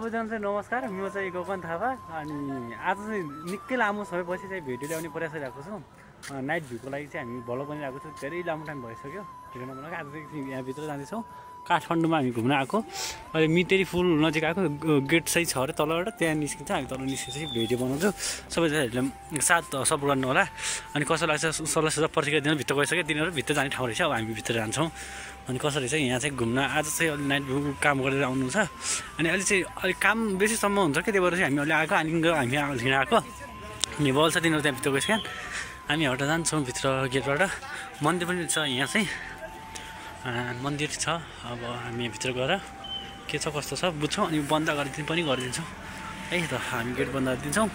सबैजना चाहिँ नमस्कार, म चाहिँ गोपन थापा। अनि आज चाहिँ निकै लामो समयपछि चाहिँ भिडियो ल्याउने प्रयास गरिरहेको छु। नाइट भ्यूको लागि चाहिँ हामी भ्लग बनिरहेको छु। धेरै लामो टाइम भइसक्यो भिडियो नबनाएको। आज चाहिँ यहाँभित्र जाँदैछौँ। काठमाडौँमा हामी घुम्न आएको। अहिले मिटेरी पुल नजिक आएको, गेट चाहिँ छ अरे तलबाट, त्यहाँ निस्किन्छ। हामी तल निस्केपछि भिडियो बनाउँछु। सबैजनाहरूले साथ सपोर्ट गर्नु होला। अनि कसो लाग्छ सल्लाह सुझाव प्रतिक्रिया दिन भित्र गइसक्यो, तिनीहरू भित्र जाने ठाउँ रहेछ। अब हामी भित्र जान्छौँ। अनि कसरी चाहिँ यहाँ चाहिँ घुम्न आज चाहिँ अलि नाइट भ्यू काम गरेर आउनुहुन्छ। अनि अहिले चाहिँ अलिक काम बेसीसम्म हुन्छ कि, त्यही भएर चाहिँ हामी अहिले आएको। अनि हामी हिँड आएको अनि बल छ, तिनीहरू त्यहाँ भित्र गइसक्यो। हामी एउटा जान्छौँ भित्र गेटबाट। मन्दिर पनि छ यहाँ चाहिँ, मन्दिर छ। अब हामी भित्र गएर के छ कस्तो छ बुझ्छौँ। अनि बन्द पनि गरिदिन्छौँ है त। हामी गेट बन्द गरिदिन्छौँ।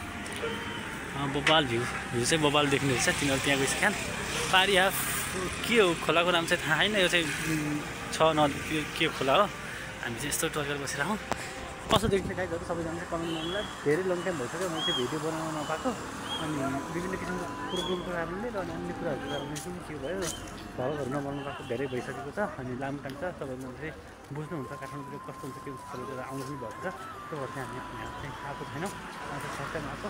बबाल भ्यू चाहिँ बबाल देख्ने रहेछ। तिनीहरू त्यहाँ गइसक्यो। पारी हाफ के हो खोलाको नाम चाहिँ थाहा छैन। यो चाहिँ छ नदी के खोला हो। हामी चाहिँ यस्तो टर्केर बसिरहेको। कसो देख्छ गाइजहरू सबैजना चाहिँ कमेन्ट गर्नुलाई। धेरै लङ टाइम भइसक्यो मैले चाहिँ भिडियो बनाउन नपाएको। अनि विभिन्न किसिमको प्रोब्लमको कारणले र अन्य कुराहरूको कारणले चाहिँ के भयो, भ्लगहरू नबनाउनु पाएको धेरै भइसकेको छ। अनि लामो टाइम छ। सबैजना चाहिँ बुझ्नुहुन्छ काठमाडौँतिर कस्तो हुन्छ के हुन्छ, सबैजना आउनु पनि भएको छ। त्यो भएर चाहिँ हामी यहाँ चाहिँ आएको छैनौँ। अन्त फर्स्ट टाइम आएको।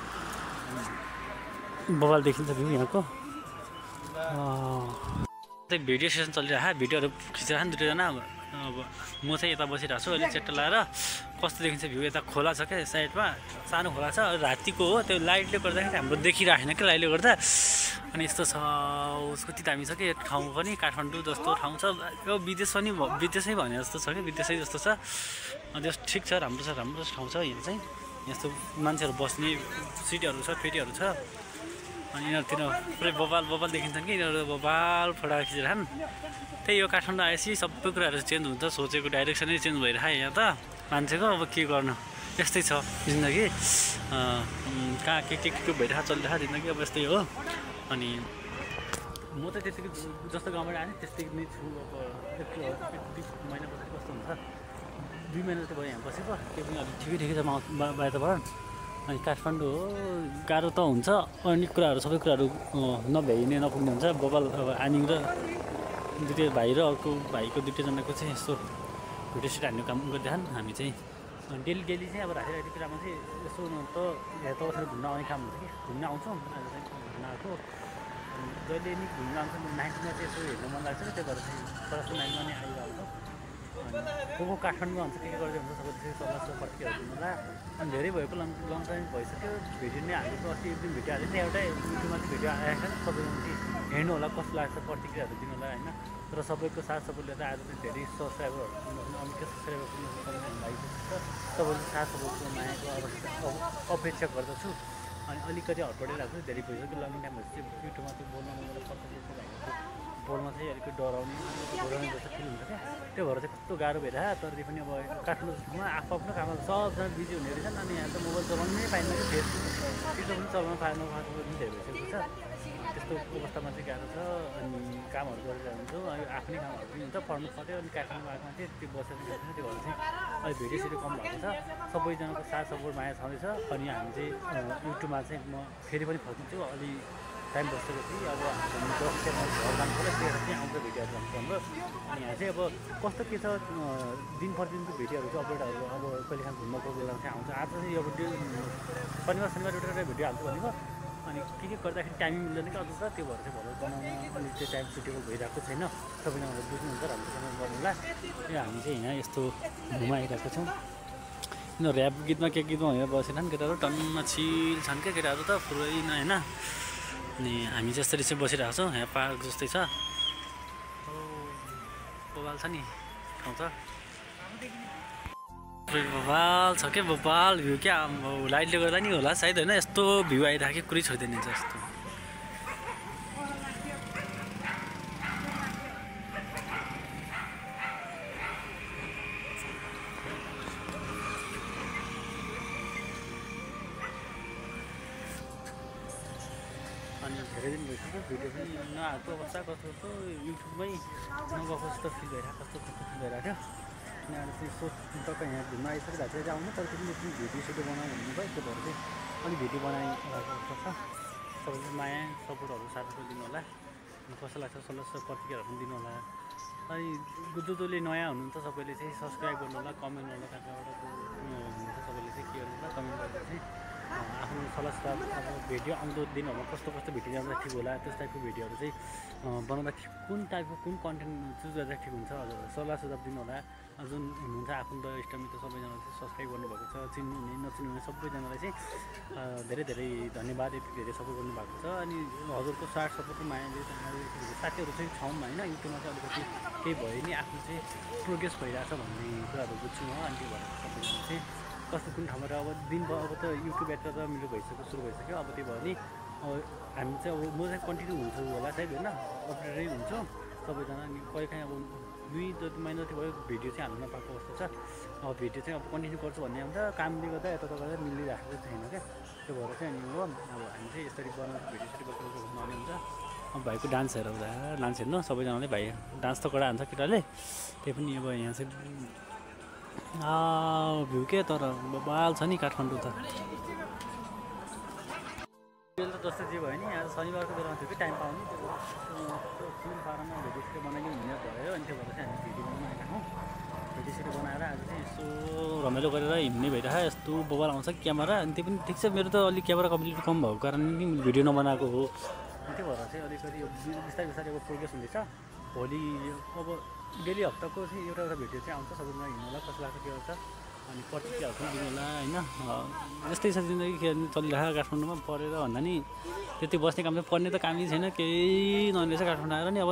बबाल देखिन्छ भ्यू यहाँको। चाहिँ भिडियो सेसन चलिरहेको, भिडियोहरू खिचिरहेको दुईजना। अब म चाहिँ यता बसिरहेको छु। अहिले चेट्टा लगाएर कस्तो देखिन्छ भ्यू। यता खोला छ क्या साइडमा, सानो खोला छ। रातिको हो, त्यो लाइटले गर्दाखेरि हाम्रो देखिरहेन क्या, लाइटले गर्दा। अनि यस्तो छ उसको तितामी छ कि ठाउँ पनि काठमाडौँ जस्तो ठाउँ छ। यो विदेशै भने जस्तो छ कि, विदेशै जस्तो छ। त्यो ठिक छ, राम्रो छ, राम्रो ठाउँ छ। यहाँ चाहिँ यस्तो मान्छेहरू बस्ने सिटहरू छ, पेटीहरू छ। अनि यिनीहरूतिर पुरै बबाल देखिन्छन् कि, यिनीहरू बबाल फोटा खिचिरहन्। त्यही हो, काठमाडौँ आएपछि सबै कुराहरू चेन्ज हुन्छ। सोचेको डाइरेक्सनै चेन्ज भइरहेको यहाँ त मान्छेको। अब के गर्नु, यस्तै छ जिन्दगी। कहाँ के भइरहेको चलिरहेको जिन्दगी, अब यस्तै हो। अनि म त त्यतिकै जस्तो गाउँबाट आएँ त्यस्तै नै छु। अब 1 महिना पछि कस्तो हुन्छ, 2 महिना त भयो यहाँ बसेको। त्यो पनि अलिक ठिकै छ वातावरण। अनि काठमाडौँ हो, गाह्रो त हुन्छ। अनेक कुराहरू सबै कुराहरू नभ्याइने नपुग्ने हुन्छ। बबाल अब आनी र दुईवटा भाइ र अर्को भाइको दुईवटाजनाको चाहिँ यस्तो भिडियो सिट हान्ने काम गरिदिएछन्। हामी चाहिँ डेली चाहिँ अब राति बेलामा चाहिँ यसो त यहाँ तलतिर घुम्न आउने काम हुन्छ कि, घुम्न आउँछौँ। आज चाहिँ घुम्न आएको। जहिले नि घुम्न आउँछ, नाइटमा चाहिँ यसो हेर्नु मन लाग्छ। त्यही भएर चाहिँ फर्स्ट नाइटमा नै आइरहेको। अनि को काठमाडौँमा हुन्छ के गर्दै हुन्छ सबै त्यसरी सल्लाह प्रतिक्रियाहरू दिनु होला। अनि धेरै भएको लङ टाइम भइसक्यो। भिडियो नै हालेको, अस्ति एक दिन भिडियो हालेको थिएँ एउटै युट्युबमा चाहिँ भिडियो आएको छ। सबैजना चाहिँ हेर्नु होला, कस्तो लाग्छ प्रतिक्रियाहरू दिनु होला होइन। तर सबैको साथ सपोर्टले त आज चाहिँ धेरै सब्सक्राइबरहरू अलिक सब्सक्राइबर लागिसकेको छ। सबैले साथ सपोर्टको मायाको अपेक्षा गर्दछु। अनि अलिकति हडबडिरहेको छु, धेरै भइसक्यो। लङ टाइम भएपछि युट्युबमा चाहिँ बोल्न मलाई कस्तो जस्तो लागेको छ। बोल्न चाहिँ अलिकति डराउने जस्तो फिल हुन्छ क्या। त्यो भएर चाहिँ कस्तो गाह्रो भइरहेको। तर पनि अब काठमाडौँमा आफ्नो काममा सबजना बिजी हुने रहेछन्। अनि यहाँ त मोबाइल चलाउनै पाइन्न कि, फेसबुक पनि चलाउन पाएन, पनि धेरै भइसकेको छ। त्यस्तो अवस्थामा चाहिँ गाह्रो छ। अनि कामहरू गरेर हुन्छौँ। अनि आफ्नै कामहरू पनि हुन्छ, पढ्नु पऱ्यो। अनि काठमाडौँमा आएको चाहिँ त्यो बसेर सक्दैन। त्यो भएर चाहिँ अहिले भिडियो सिडियो कम भएको छ। सबैजनाको साथ सपोर्ट माया छँदैछ। अनि हामी चाहिँ युट्युबमा चाहिँ म फेरि पनि फर्किन्छु। अलि टाइम बसेपछि अब हामी 10 घर जानु पऱ्यो। त्यही चाहिँ आउँछ भिडियोहरू जान्छ हाम्रो। अनि यहाँ चाहिँ अब कस्तो के छ, दिन प्रतिदिनको भिडियोहरू चाहिँ अपडेटहरू अब कहिलेकाहीँ घुम्नको बेलामा चाहिँ आउँछ। आज चाहिँ अब शनिबार एउटा भिडियो हाल्छु भनेको। अनि के गर्दाखेरि टाइमिङ मिल्दैन कि अझ छ। त्यो भएर चाहिँ भलो बनाउनु अलिक चाहिँ टाइम सुटेबल भइरहेको छैन। सबैजनाले बुझ्नुहुन्छ, राम्रोसँग गर्नुहोला। यो हामी चाहिँ यहाँ यस्तो घुमाइरहेको छौँ। यिनीहरू ऱ्याप गीतमा के गीतमा भनेर बसेनन् केटाहरू, टन्न चिल छन् क्या केटाहरू त पुरै होइन। अनि हामी जसरी चाहिँ बसिरहेको छौँ, यहाँ पार्क जस्तै छ। बबाल छ नि ठाउँ त, बबाल छ क्या, बबाल भ्यू क्या। लाइटले गर्दा नि होला सायद होइन, यस्तो भ्यू आइरहेको कुरै छोडिदिने जस्तो। अनि धेरै दिन भइसक्यो भिडियो पनि नआएको अवस्था। कस्तो युट्युबमै नगएको जस्तो फिल भइरहेको, कस्तो फिल भइरहेको थियो। अनि अहिले चाहिँ सोच तपाईँ यहाँ घुम्न आइसक्यो राति चाहिँ आउनु। तर पनि भिडियो सिडियो बनाउनु भन्नुभयो। त्यो भएर चाहिँ अलिक भिडियो बनाइरहेको छ। सबैले माया सपोर्टहरू साथीहरू दिनु होला। अनि कस्तो लाग्छ सल्लाह प्रतिक्रियाहरू पनि दिनु होला। अनि जसले नयाँ हुनुहुन्छ सबैले चाहिँ सब्सक्राइब गर्नु होला, कमेन्ट गर्नु होला, कहाँबाट हुनुहुन्छ सल्लाह अब भिडियो आउँदो दिनहरूमा कस्तो भिडियो जाँदा ठिक होला त्यस टाइपको भिडियोहरू चाहिँ बनाउँदा कुन टाइपको कुन कन्टेन्ट चुज गर्दा ठिक हुन्छ हजुर सल्लाह सुझाव दिनु होला जुन हुनुहुन्छ आफन्त इष्टमित्र सबैजनालाई चाहिँ सब्सक्राइब गर्नुभएको छ चिन्नुहुने नचिन्नुहुने सबैजनालाई चाहिँ धेरै धेरै धन्यवाद यति धेरै सपोर्ट गर्नुभएको छ अनि हजुरको साथ सपोर्टको मायाले साथीहरू चाहिँ छौँ होइन युट्युबमा चाहिँ अलिकति केही भयो नि आफ्नो चाहिँ प्रोग्रेस भइरहेछ भन्ने कुराहरू बुझ्छु म अनि त्यो भएर सबैजना चाहिँ कस्तो कुन ठाउँबाट अब दिनभर अब त युट्युब यात्रा त मेरो भइसक्यो सुरु भइसक्यो अब त्यो भयो नि हामी चाहिँ अब म चाहिँ कन्टिन्यू हुन्छु होला सायद होइन अपडेटै हुन्छु सबैजना अनि कहिले काहीँ अब 2 महिना जति भयो भिडियो चाहिँ हाल्नु नपाएको अवस्था छ अब भिडियो चाहिँ अब कन्टिन्यू गर्छु भन्ने हुन्छ कामले गर्दा यता गर्दा मिलिरहेको छैन क्या त्यो भएर चाहिँ अनि हो अब हामी चाहिँ यसरी बनाउँछ भिडियो सिडियो बनाउँछ घुम्नु हुन्छ अब भाइको डान्स हेर्दा डान्स हेर्नु सबैजनाले भाइ डान्स त कडा हान्छ केटाले त्यही पनि अब यहाँ चाहिँ भ्यू के तर बाल छ नि काठमाडौँ त जस्तो जे भयो नि आज शनिबारको बेलामा थियो कि टाइम पाउने त्यो पारामा भिडियो सिडियो बनाइदिनु हुने भयो अनि त्यो भएर चाहिँ हामी भिडियो बनाएका हौँ भिडियो सिडियो बनाएर आज चाहिँ यसो रमाइलो गरेर हिँड्ने भइरहेको यस्तो बबाल आउँछ क्यामेरा अनि त्यो पनि ठिक छ मेरो त अलिक क्यामेरा कम्प्लिट कम भएको कारणले भिडियो नबनाएको हो त्यो भएर चाहिँ अलिकति बिस्तारै बिस्तारै अब प्रोग्रेस हुँदैछ भोलि अब डेली हप्ताको चाहिँ एउटा भिडियो चाहिँ आउँछ सबैजना हिँड्नुलाई कस्तो लाग्छ के गर्छ अनि प्रतिक्रियाहरू पनि दिनु होला होइन यस्तै छ जिन्दगी चलिरहेको काठमाडौँमा पढेर भन्दा नि त्यति बस्ने काम चाहिँ पढ्ने त कामै छैन केही नहुने रहेछ काठमाडौँ आएर नि अब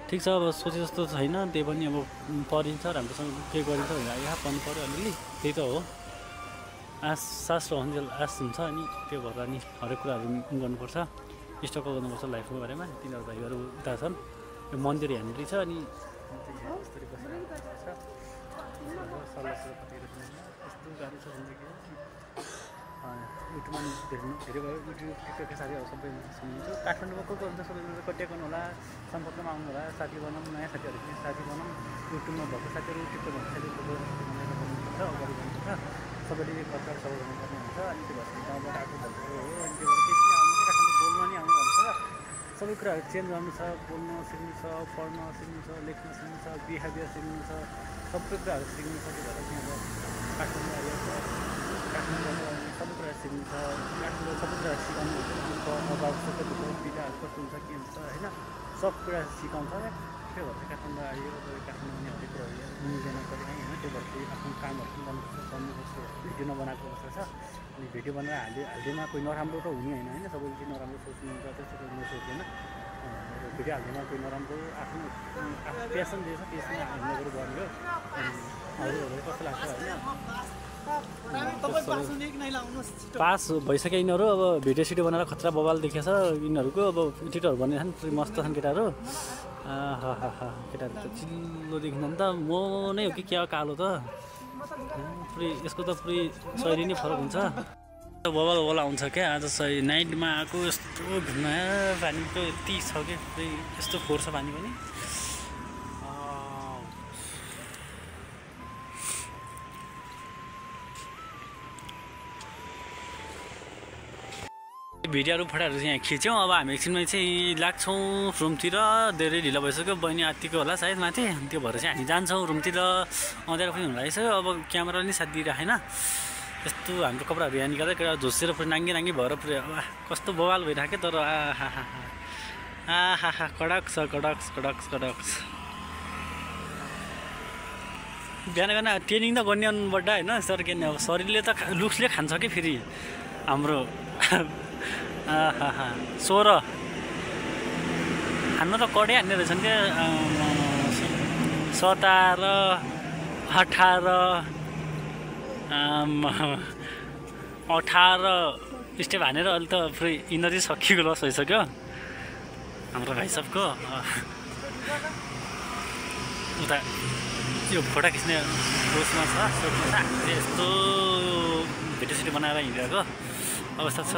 ठिक छ अब सोचे जस्तो छैन त्यही पनि अब पढिन्छ राम्रोसँग के गरिन्छ भनेर यहाँ पढ्नु पऱ्यो अलिअलि त्यही त हो सास रहन्जेल आश हुन्छ अनि त्यो भएर अनि हरेक कुराहरू गर्नुपर्छ स्टक गर्नुपर्छ लाइफको बारेमा तिनीहरू भाइहरू उता छन् यो मन्दिर यहाँनिर छ अनि यस्तरी बसिरहेको छ सल्लाह यस्तो गाह्रो छ जिन्दगी युट्युबमा धेरै भयो युट्युब टिकटकका साथीहरू सबै सुन्नुहुन्छ काठमाडौँमा को हुन्छ सबैजना कन्ट्याक्ट गर्नु होला सम्पर्कमा आउनु होला साथी बनाउँ नयाँ साथीहरू पनि साथी बनाउँ युट्युबमा भएको साथीहरू टिकटक भएको साथीहरू बनाउनुपर्छ अगाडि गर्नुपर्छ सबैले खर्च सबै गर्नुपर्ने हुन्छ अनि त्यो भएर गाउँबाट आएको भएको हो अनि त्यो भएर केही आउनु कि काठमाडौँ बोल्नु नि आउनु भन्छ सबै कुराहरू चेन्ज गर्नु छ बोल्न सिक्नु छ पढ्न सिक्नु छ लेख्न सिक्नु छ बिहेभियर सिक्नु छ सबै कुराहरू सिक्नु छ त्यो भएर चाहिँ अब काठमाडौँ आइरहेको काठमाडौँ सबै कुराहरू सिक्नु छ काठमाडौँ सबै कुराहरू सिकाउनु हुन्छ अभाव सबै विधाहरू कस्तो हुन्छ के हुन्छ होइन सब कुरा सिकाउँछ त्यो भएर चाहिँ काठमाडौँ आयो काठमाडौँ पनि हरेक कुराहरू मिल्दैन कहिले काहीँ होइन त्यो भएर चाहिँ आफ्नो कामहरू पनि गर्नुपर्छ भिडियो नबनाएको अवस्था छ अनि भिडियो बनाएर हाल्दैमा कोही नराम्रो त हुने होइन होइन सबैले चाहिँ नराम्रो सोच्नुहुन्छ त्यस्तो नसोच्दैन भिडियो हाल्दैमा कोही नराम्रो आफ्नो प्यासन जे छ त्यसमा हाल्नुहरू गर्ने हो अनि अरूहरू कस्तो लाग्छ होइन पास भइसक्यो यिनीहरू अब भिडियो सिडियो बनाएर खतरा बबाल देखेछ यिनीहरूको अब एडिटरहरू बन्ने छन् पुरै मस्त छन् केटाहरू केटाहरू त चिल्लो देखिन्छ नि त म नै हो कि क्या कालो त पुरै यसको त पुरै शैली नै फरक हुन्छ बबाल बबाल आउँछ क्या आज सही नाइटमा आएको यस्तो घुम्न पानीको यति छ कि पुरै यस्तो फोहोर छ पानी पनि भिडियोहरू फोटाहरू चाहिँ यहाँ खिच्यौँ अब हामी एकछिनमा चाहिँ लाग्छौँ रुमतिर धेरै ढिलो भइसक्यो बहिनी आत्तिको होला सायद माथि त्यो भएर चाहिँ हामी जान्छौँ रुमतिर अँध्यारो पनि हुन लागेको छ अब क्यामेरा पनि साथ दिइराखेन यस्तो हाम्रो कपडाहरू यहाँ निकाल्दा केटा झोसेर पुरै नाङ्गी नाङ्गी भएर पुरै कस्तो बवाल भइरहेको तर आहा कडक्स कडक्स कडक्स कडक्स बिहान बिहान ट्रेनिङ त गर्ने अनबाट होइन सर के अब शरीरले त लुक्सले खान्छ कि फेरि हाम्रो 16 खानु त कडै हान्ने रहेछन् क्या 17 18 स्टेप हानेर अहिले त पुरै इनर्जी सकिएको लस भइसक्यो हाम्रो भाइ सबको उता यो फोटो खिच्ने कोसमा छ यस्तो भिडियो सिडियो बनाएर हिँडिरहेको अवस्था छ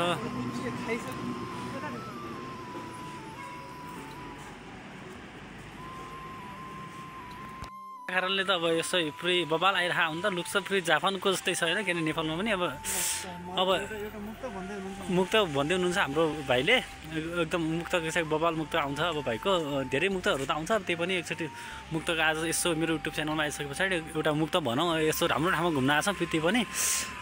कारणले त अब यसो पुरै बबाल आइरहेको हुन्छ लुक्स पुरै जापानको जस्तै छ होइन किनभने नेपालमा पनि अब मुक्त भन्दै हुनुहुन्छ हाम्रो भाइले एकदम मुक्त बबाल मुक्त आउँछ अब भाइको धेरै मुक्तहरू त आउँछ त्यही पनि एकचोटि मुक्तको आज यसो मेरो युट्युब च्यानलमा आइसके पछाडि एउटा मुक्त भनौँ यसो राम्रो ठाउँमा घुम्न आएको छ फेरि त्यही पनि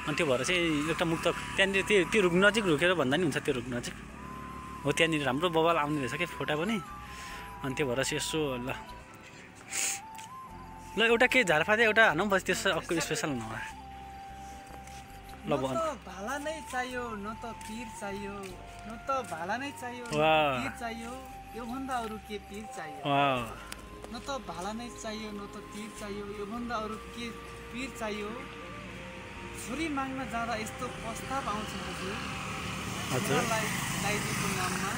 अनि त्यो भएर चाहिँ एउटा मुक्त त्यहाँनिर त्यो रुख नजिक रुकेर भन्दा नि हुन्छ त्यो रुख नजिक हो त्यहाँनिर राम्रो बबाल आउने रहेछ क्या फोटा पनि अनि त्यो भएर चाहिँ यसो ल एउटा केही झारपाते एउटा हानौँ बस त्यसो अर्को स्पेसल नभए ल भन भाला नै चाहियो न त तीर चाहियो न त भाला नै चाहियो तीर चाहियो यो भन्दा अरु के तीर चाहियो न त भाला नै चाहियो न त तीर चाहियो यो भन्दा अरु के पीर चाहियो छोरी माग्न जाँदा यस्तो प्रस्ताव आउँछ हजुर हजुरलाई दाइजीको नाममा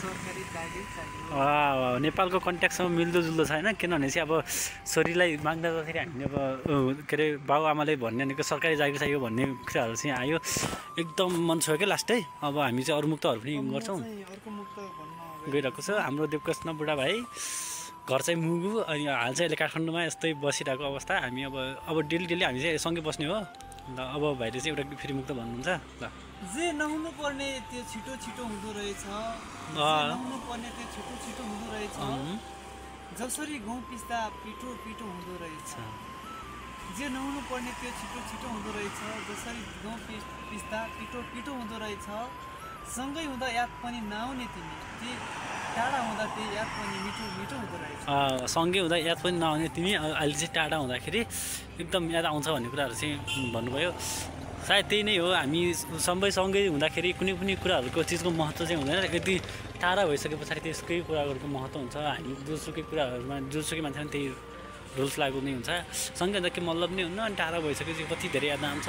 सरकारी दाइजी चाहियो नेपालको कन्ट्याक्टसँग मिल्दोजुल्दो छ होइन किनभने चाहिँ अब छोरीलाई माग्दाखेरि हामीले अब के अरे बाबुआमाले भन्ने भनेको सरकारी जागिर चाहियो भन्ने कुराहरू चाहिँ आयो एकदम मन छोयो क्या लास्टै अब हामी चाहिँ अरू मुक्तहरू पनि गर्छौँ गइरहेको छ हाम्रो देवकृष्ण बुढा भाइ घर चाहिँ मुगु अनि हाल चाहिँ अहिले काठमाडौँमा यस्तै बसिरहेको अवस्था हामी अब डेली हामी चाहिँ सँगै बस्ने हो ल अब भाइले चाहिँ एउटा फेरि मुक्त भन्नुहुन्छ ल जे नहुनु पर्ने त्यो छिटो छिटो हुँदो रहेछ नहुनु पर्ने त्यो छिटो छिटो हुँदो रहेछ जसरी गहुँ पिस्दा पिठो पिठो हुँदो रहेछ जे नहुनु पर्ने त्यो छिटो छिटो हुँदो रहेछ जसरी गहुँ पिस्दा पिठो पिठो हुँदो रहेछ सँगै हुँदा याद पनि नआउने तिमी ती टाढा हुँदा त्यो याद पनि मिठो मिठो हुँदो रहेछ सँगै हुँदा याद पनि नआउने तिमी अहिले चाहिँ टाढा हुँदाखेरि एकदम याद आउँछ भन्ने कुराहरू चाहिँ भन्नुभयो सायद त्यही नै हो हामी सबै सँगै हुँदाखेरि कुनै पनि कुराहरूको चिजको महत्त्व चाहिँ हुँदैन यदि टाढा भइसके पछाडि त्यसकै कुराहरूको महत्त्व हुन्छ हामी जुनसुकै कुराहरूमा जुनसुकै मान्छे पनि त्यही रुल्स लागु नै हुन्छ सँगै हुँदा के मतलब नै हुन्न अनि टाढा भइसकेपछि कति धेरै याद आउँछ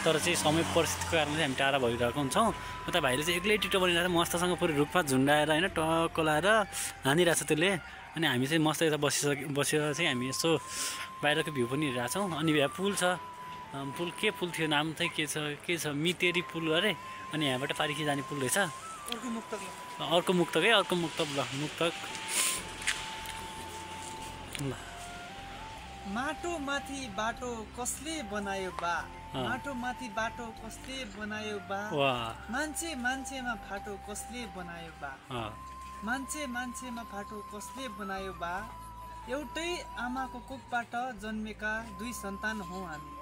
तर चाहिँ समय परिस्थितिको कारणले हामी टाढा भइरहेको हुन्छौँ उता भाइले चाहिँ एक्लै टिटो बनिरहेको छ मस्तसँग पुरै रुखमा झुन्डाएर होइन टक्क लाएर हानिरहेको छ त्यसले अनि हामी चाहिँ मस्त यता बसेर चाहिँ हामी यसो बाहिरको भ्यू पनि हेरिरहेछौँ अनि यहाँ पुल छ पुल के पुल थियो नाम चाहिँ के छ मितेरी पुल अरे अनि यहाँबाट पारिखी जाने पुल रहेछ अर्को मुक्तक है अर्को मुक्तक ल मुक्तक ल माटो माथि बाटो कसले बनायो बा माटो माथि बाटो कसले बनायो बा मान्छे मान्छेमा फाटो कसले बनायो बा मान्छे मान्छेमा फाटो कसले बनायो बा एउटै आमाको कोखबाट जन्मेका दुई सन्तान हौँ हामी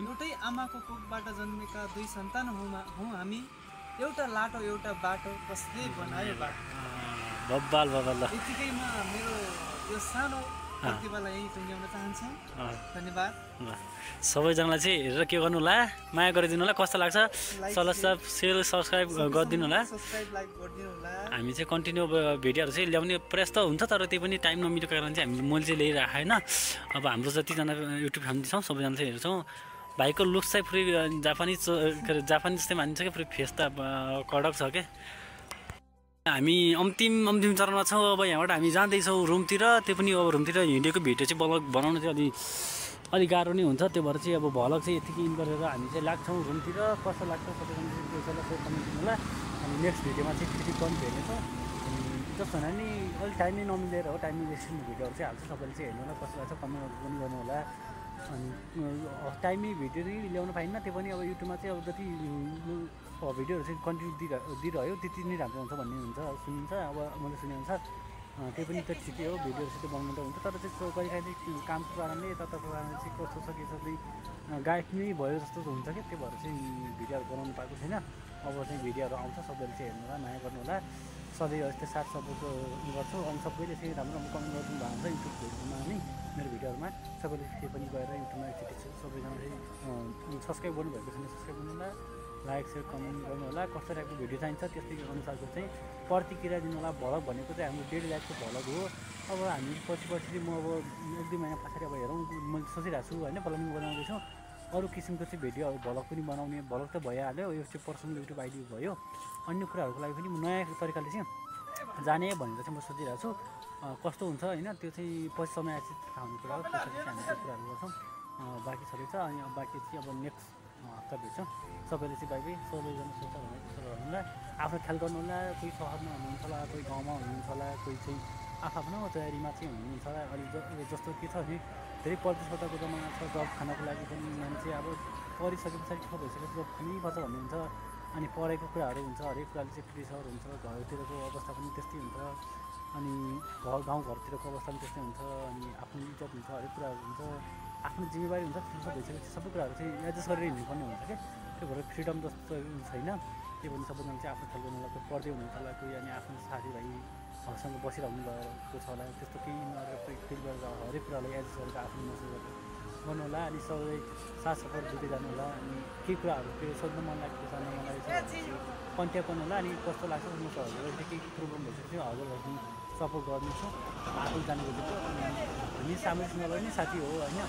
एउटै आमाको कोखबाट जन्मेका दुई सन्तान हौँ हामी एउटा लाटो एउटा बाटो कसले बनायो बा बब्बाल बब्बाल यतिकैमा मेरो यो सानो प्रतिभालाई यही टुङ्ग्याउन चाहन्छु धन्यवाद सबैजनालाई चाहिँ हेरेर के गर्नु होला माया गरिदिनु होला कस्तो लाग्छ सेयर सब्सक्राइब गरिदिनु होला हामी चाहिँ कन्टिन्यू भिडियोहरू चाहिँ ल्याउने प्रयास त हुन्छ तर त्यही पनि टाइम नमिलेको कारण चाहिँ हामी मैले चाहिँ ल्याइरहेको होइन अब हाम्रो जतिजना युट्युब फ्यामिली छौँ सबैजना चाहिँ हेर्छौँ भाइको लुक्स चाहिँ पुरै जापानिज के अरे जापानिज जस्तै मानिन्छ क्या पुरै फेस त कडक छ क्या हामी अन्तिम चरणमा छौँ अब यहाँबाट हामी जाँदैछौँ रुमतिर त्यो पनि अब रुमतिर हिँडेको भिडियो चाहिँ भ्लग बनाउनु चाहिँ अलिक गाह्रो नै हुन्छ त्यो भएर चाहिँ अब भ्लग चाहिँ यतिकै इन गरेर हामी चाहिँ लाग्छौँ रुमतिर कस्तो लाग्छ सबैजना चाहिँ कमेन्ट दिनु होला अनि नेक्स्ट भिडियोमा चाहिँ फेरि पनि भेट्नेछौँ जस्तो भने नि अलिक टाइमै नमिलेर हो टाइमिङ भिडियोहरू चाहिँ हाल्छ सबैले चाहिँ हेर्नु होला कस्तो लाग्छ कमेन्टहरू पनि गर्नु होला अनि टाइमै भिडियो ल्याउन पाइन्न त्यो पनि अब युट्युबमा चाहिँ अब जति भिडियोहरू चाहिँ कन्टिन्यू दिइरह्यो त्यति नै राम्रो हुन्छ भन्ने हुन्छ सुनिन्छ अब मैले सुनेअनुसार त्यही पनि त ठिकै हो भिडियोहरू चाहिँ बनाउनु त हुन्छ तर चाहिँ कहिलेकाहीँ चाहिँ कामको कारणले यताको कारणले चाहिँ कस्तो छ के छ चाहिँ गायक नै भयो जस्तो हुन्छ कि त्यो भएर चाहिँ भिडियोहरू बनाउनु पाएको छैन अब चाहिँ भिडियोहरू आउँछ सबैले चाहिँ हेर्नु होला माया गर्नु होला सधैँ यस्तै साथ सपोर्ट गर्छु अनि सबैले चाहिँ राम्रो राम्रो कमेन्ट गर्नु भएको हुन्छ युट्युबमा नि मेरो भिडियोहरूमा सबैले केही पनि गएर युट्युबमा एकचोटि सबैजना चाहिँ सब्सक्राइब गर्नुभएको छैन सब्सक्राइब गर्नु होला लाइक सेयर कमेन्ट गर्नु होला कस्तो टाइपको भिडियो चाहिन्छ त्यस्तै अनुसारको चाहिँ प्रतिक्रिया दिनु होला भ्लग भनेको चाहिँ हाम्रो डेली लाइफको भ्लग हो अब हामी पछि चाहिँ म अब 1-2 महिना पछाडि अब हेरौँ मैले सोचिरहेको छु होइन प्लानिङ बनाउँदैछु अरू किसिमको चाहिँ भिडियो भ्लग पनि बनाउने भ्लग त भइहाल्यो यो चाहिँ पर्सनल युट्युब आइडी भयो अन्य कुराहरूको लागि पनि नयाँ तरिकाले चाहिँ जाने भनेर चाहिँ म सोचिरहेको छु कस्तो हुन्छ होइन त्यो चाहिँ पछि समय आएपछि थाहा हुने कुरा हो त्यसरी चाहिँ हामी त्यो कुराहरू गर्छौँ बाँकी सबै छ अनि बाँकी चाहिँ अब नेक्स्ट हप्ता भेट्छौँ सबैले चाहिँ बाई सबैजना सोच्छ भने त्यसो गर्नु होला आफ्नो ख्याल गर्नु होला कोही सहरमा हुनुहुन्छ होला कोही गाउँमा हुनुहुन्छ होला कोही चाहिँ आफ्नो तयारीमा चाहिँ हुनुहुन्छ होला अनि जस्तो के छ भने धेरै प्रतिस्पर्धाको जमाना छ, जब खानको लागि पनि मान्छे अब पढिसके पछाडि ठुलो भइसकेपछि जब खानैपर्छ भन्ने हुन्छ। अनि पढाइको कुराहरू हुन्छ, हरेक कुराले चाहिँ प्रेसर हुन्छ, घरतिरको अवस्था पनि त्यस्तै हुन्छ, अनि गाउँघरतिरको अवस्था पनि त्यस्तै हुन्छ, अनि आफ्नो इज्जत हुन्छ, हरेक कुराहरू हुन्छ, आफ्नो जिम्मेवारी हुन्छ। ठुलो भइसकेपछि सबै कुराहरू चाहिँ एडजस्ट गरेर हिँड्नुपर्ने हुन्छ क्या। त्यो भएर फ्रिडम जस्तो छैन। त्यही भएर सबैजना चाहिँ आफ्नो खालको नलाको पढ्दै हुनुहुन्छ होला, कोही अनि आफ्नो साथीभाइसँग बसिरहनु भएको छ होला, त्यस्तो केही नगरेर फिल गरेर हरेक कुरालाई एडजस्ट गरेर आफ्नो महसुस गर्नु होला। अनि सबै साथ सफर दिँदै जानु होला। अनि केही कुराहरू त्यो सोध्नु मन लागेको छ, मन लागेको छ कन्ट्याक्ट गर्नु होला। अनि कस्तो लाग्छ म त हजुरलाई केही प्रोब्लम भइसकेपछि हजुरहरू सपोर्ट गर्नेछु, आफू जानु खोजेको। अनि हामी सामाजिक नलगाउने नै साथी हो होइन,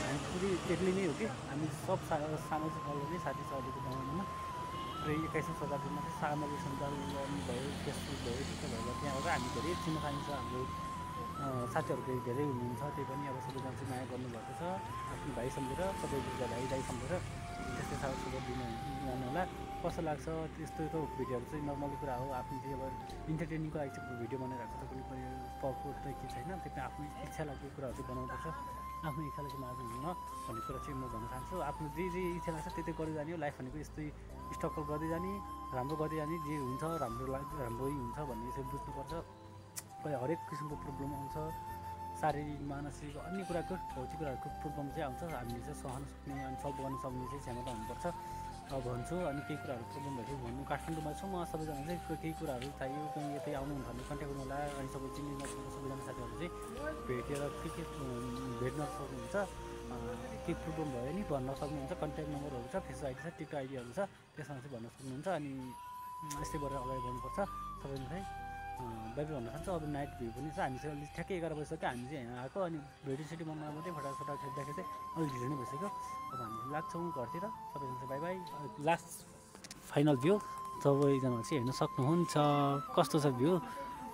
हामी पुरै एक्लै नै हो कि हामी सब सामाजिक नलगाउने साथी छ अहिलेको जमानामा। र 21औं शताब्दीमा चाहिँ सामाजिक सञ्जाल भयो, फेसबुक भयो, त्यस्तो भएर त्यहाँबाट हामी धेरै चिनाजानी छ। हाम्रो साथीहरू धेरै हुनुहुन्छ, त्यही पनि अब सबैजना चाहिँ माया गर्नुभएको छ, आफ्नो भाइ सम्झेर सबै भाइ सम्झेर त्यस्तै साथ सपोर्ट दिनु होला। कस्तो लाग्छ त्यस्तो त भिडियोहरू चाहिँ नर्मल कुरा हो। आफ्नो चाहिँ अब इन्टरटेनिङको लागि चाहिँ भिडियो बनाइरहेको छ, कुनै पनि पक्को त के छैन। त्यही आफ्नो इच्छा लागेको कुराहरू चाहिँ बनाउनुपर्छ, आफ्नो इच्छालाई चाहिँ मार्नु हुन्न भन्ने कुरा चाहिँ म भन्न चाहन्छु। आफ्नो जे इच्छा लाग्छ त्यही गर्दै जाने हो। लाइफ भनेको यस्तै स्ट्रगल गर्दै जाने, राम्रो गर्दै जाने, जे हुन्छ राम्रै हुन्छ भन्ने चाहिँ बुझ्नुपर्छ। हरेक किसिमको प्रब्लम आउँछ, शारीरिक मानसिक अन्य कुराको भौतिक कुराहरूको प्रब्लम चाहिँ आउँछ। हामीले चाहिँ सहन सक्ने अनि सल्भ गर्न सक्ने चाहिँ क्षमता हुनुपर्छ भन्छु। अनि केही कुराहरू प्रब्लम भएपछि भन्नु काठमाडौँमा छु म, सबैजना चाहिँ केही कुराहरू चाहियो कहीँ यतै आउनुहुन्छ भने कन्ट्याक्ट गर्नु होला। अनि सबै चिन्ने नचिन्ने सबैजना साथीहरू चाहिँ भेटेर के भेट्न सक्नुहुन्छ। केही प्रब्लम भयो नि भन्न सक्नुहुन्छ, कन्ट्याक्ट नम्बरहरू छ, फेसबुक आइडी छ, टिकटक आइडीहरू छ, त्यसमा चाहिँ भन्न सक्नुहुन्छ। अनि यस्तै गरेर अगाडि बढ्नुपर्छ सबैजना चाहिँ बाई बाई भन्न चाहन्छु। अब नाइट भ्यू पनि छ, हामी चाहिँ अलिक ठ्याक्कै 11 बजिसक्यो, हामी चाहिँ यहाँ आएको। अनि भेटी मनमा मात्रै फटाफट खेल्दाखेरि चाहिँ अलिक ढिलो नै भइसक्यो। अब हामी लाग्छौँ घरतिर, सबैजना चाहिँ by by. Last final view सबैजना चाहिँ हेर्न सक्नुहुन्छ कस्तो छ भ्यू।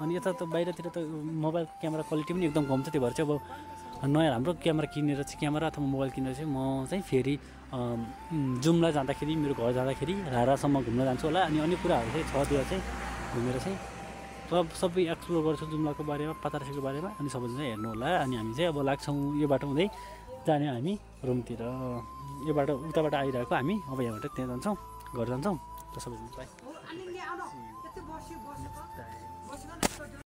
अनि यता त बाहिरतिर त मोबाइलको क्यामेरा क्वालिटी पनि एकदम कम छ, त्यही भएर चाहिँ अब नयाँ राम्रो क्यामेरा किनेर चाहिँ क्यामेरा अथवा मोबाइल किनेर चाहिँ म चाहिँ फेरि जुमलाई जाँदाखेरि, मेरो घर जाँदाखेरि रारासम्म घुम्न जान्छु होला। अनि अन्य कुराहरू चाहिँ छ त्यो चाहिँ घुमेर चाहिँ सबै एक्सप्लोर गर्छु जुम्लाको बारेमा, पातारसीको बारेमा। अनि सबैजना चाहिँ हेर्नु होला। अनि हामी चाहिँ अब लाग्छौँ यो बाटो हुँदै जाने हामी रुमतिर। यो बाटो उताबाट आइरहेको हामी अब यहाँबाट त्यहाँ जान्छौँ, घर जान्छौँ। त सबैजना बाई।